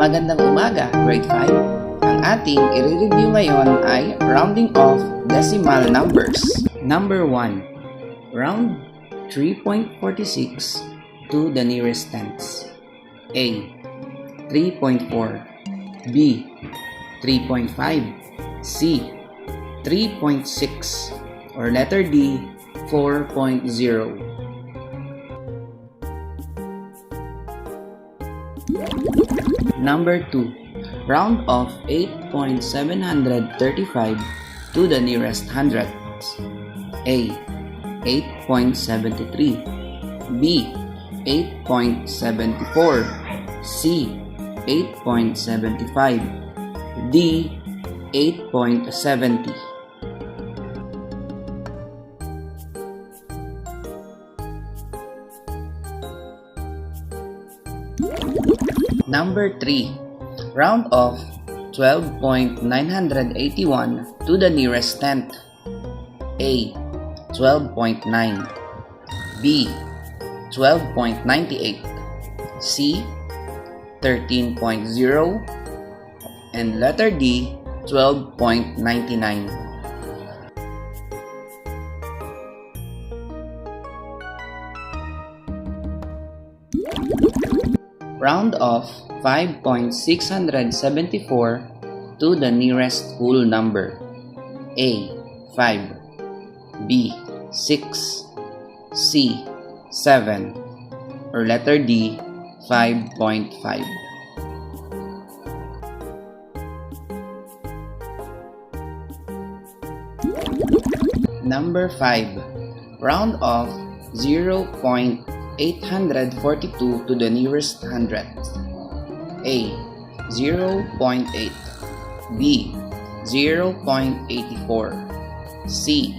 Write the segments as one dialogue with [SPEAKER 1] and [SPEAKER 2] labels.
[SPEAKER 1] Magandang umaga, Grade 5. Ang ating i-review ngayon ay rounding off decimal numbers. Number 1. Round 3.46 to the nearest tenths. A. 3.4 B. 3.5 C. 3.6 or letter D. 4.0. Number 2. Round off 8.735 to the nearest hundredths. A. 8.73 B. 8.74 C. 8.75 D. 8.70. Number 3. Round off 12.981 to the nearest tenth. A. 12.9 B. 12.98 C. 13.0 and letter D. 12.99. Round off 5.674 to the nearest whole number. A. 5 B. 6 C. 7 or letter D. 5.5. Number 5. Round off 0.842 to the nearest hundredth. A. 0.8 B. 0.84 C.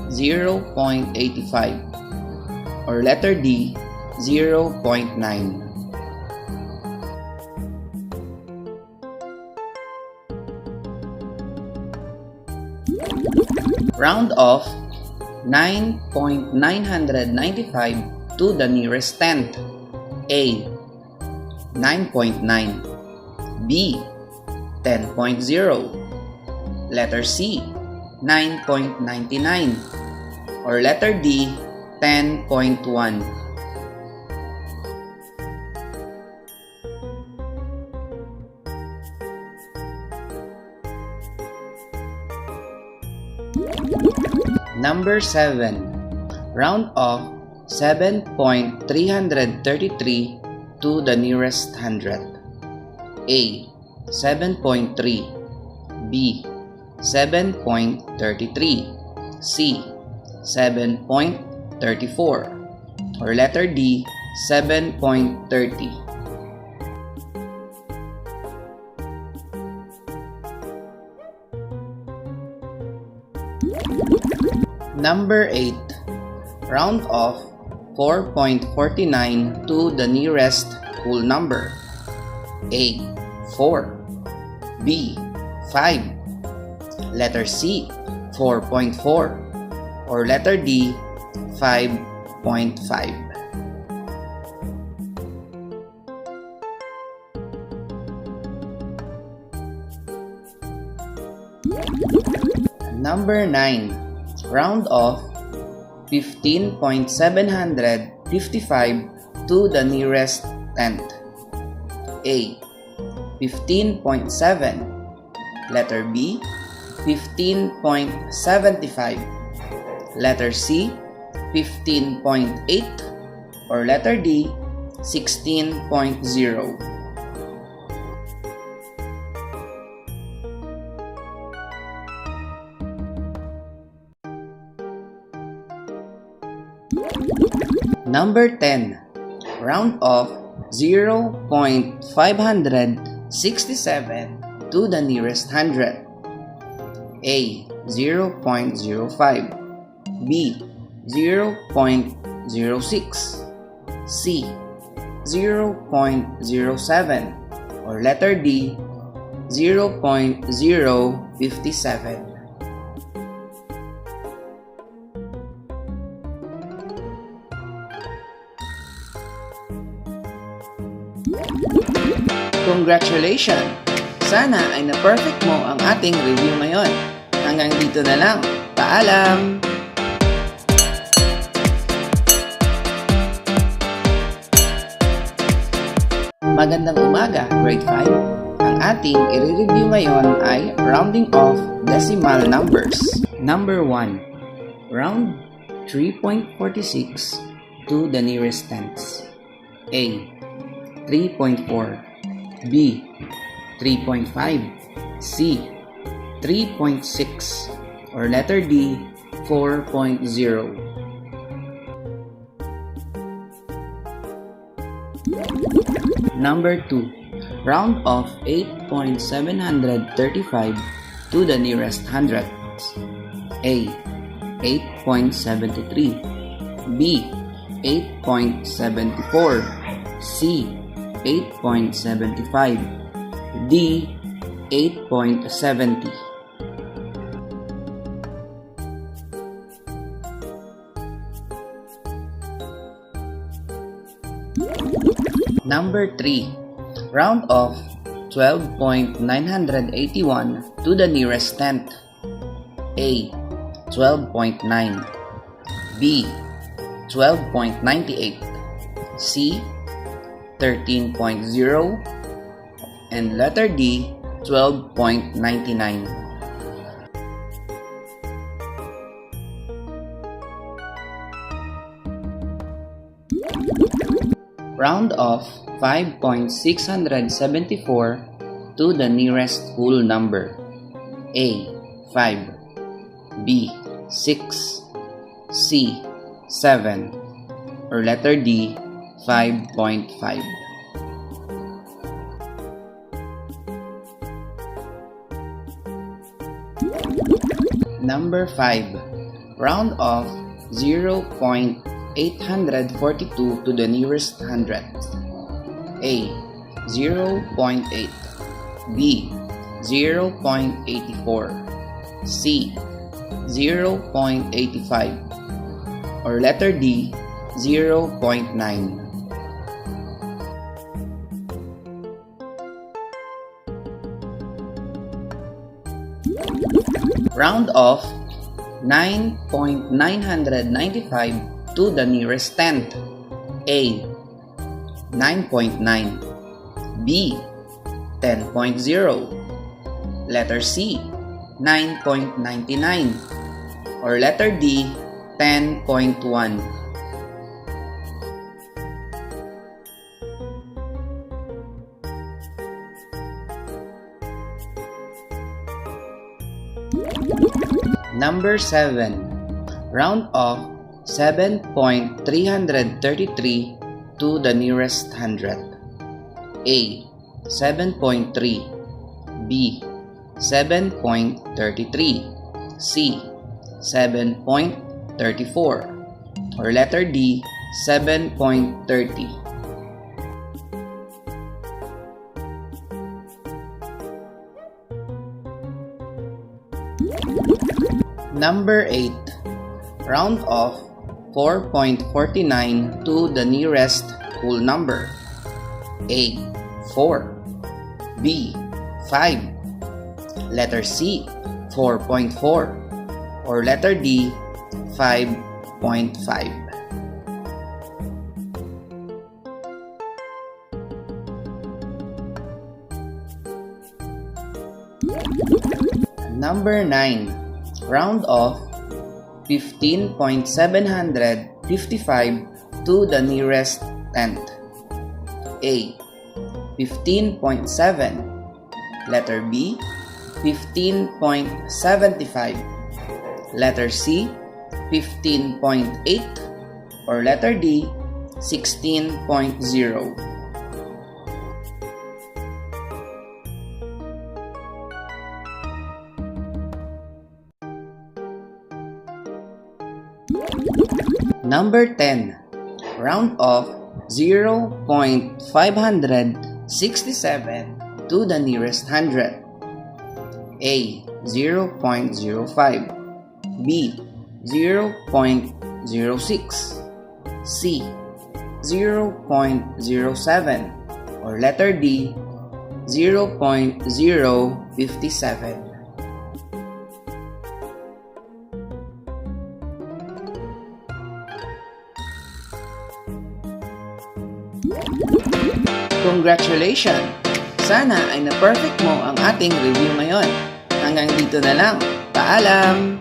[SPEAKER 1] 0.85 or letter D. 0.9. Round off 9.995 to the nearest tenth. A. 9.9 B. 10.0 letter C. 9.99 or letter D. 10.1. Number 7. Round off 7.333 to the nearest hundredth. A. 7.3 B. 7.33 C. 7.34 or letter D. 7.30. Number 8. Round off 4.49 to the nearest whole number. A. 4 B. 5 letter C. 4.4 or letter D. 5.5. Number 9. Round off 15.755 to the nearest tenth. A. 15.7 letter B. 15.75 letter C. 15.8 or letter D. 16.0. Number 10. Round off 0.567 to the nearest hundred. A. 0.05 B. 0.06 C. 0.07 or letter D. 0.057.
[SPEAKER 2] Kung
[SPEAKER 1] Congratulations! Sana ay na-perfect mo ang ating review ngayon. Hanggang dito na lang. Paalam! Magandang umaga, Grade 5. Ang ating i-review ngayon ay rounding off decimal numbers. Number 1. Round 3.46 to the nearest tenths. A. 3.4. B. 3.5. C. 3.6. Or letter D. 4.0. Number 2. Round off 8.735 to the nearest hundredths. A. 8.73. B. 8.74. C. 8.75. D. 8.70. Number 3. Round off 12.981 to the nearest tenth. A. 12.9. B. 12.98. C. 13.0. And letter D. 12.99. Round off 5.674 to the nearest whole number. A. 5. B. 6. C. 7. Or letter D. 5.5. Number 5. Round off 0.842 to the nearest hundredth. A. 0.8. B. 0.84. C. 0.85. Or letter D. 0.9. Round off 9.995 to the nearest tenth. A. 9.9. B. 10.0. Letter C. 9.99. Or letter D. 10.1. Number 7. Round off 7.333 to the nearest hundredth. A. 7.3. B. 7.33. C. 7.34. Or letter D. 7.30. Number 8. Round off 4.49 to the nearest whole number. A. 4. B. 5. Letter C. 4.4. Or letter D. 5.5. Number 9. Round off 15.755 to the nearest tenth. A. 15.7. Letter B. 15.75. Letter C. 15.8. Or letter D. 16.0. Number 10. Round off 0.567 to the nearest hundred. A. 0.05. B. 0.06. C. 0.07. Or letter D. 0.057. Congratulations! Sana ay na-perfect mo ang ating review ngayon. Hanggang dito na lang. Paalam!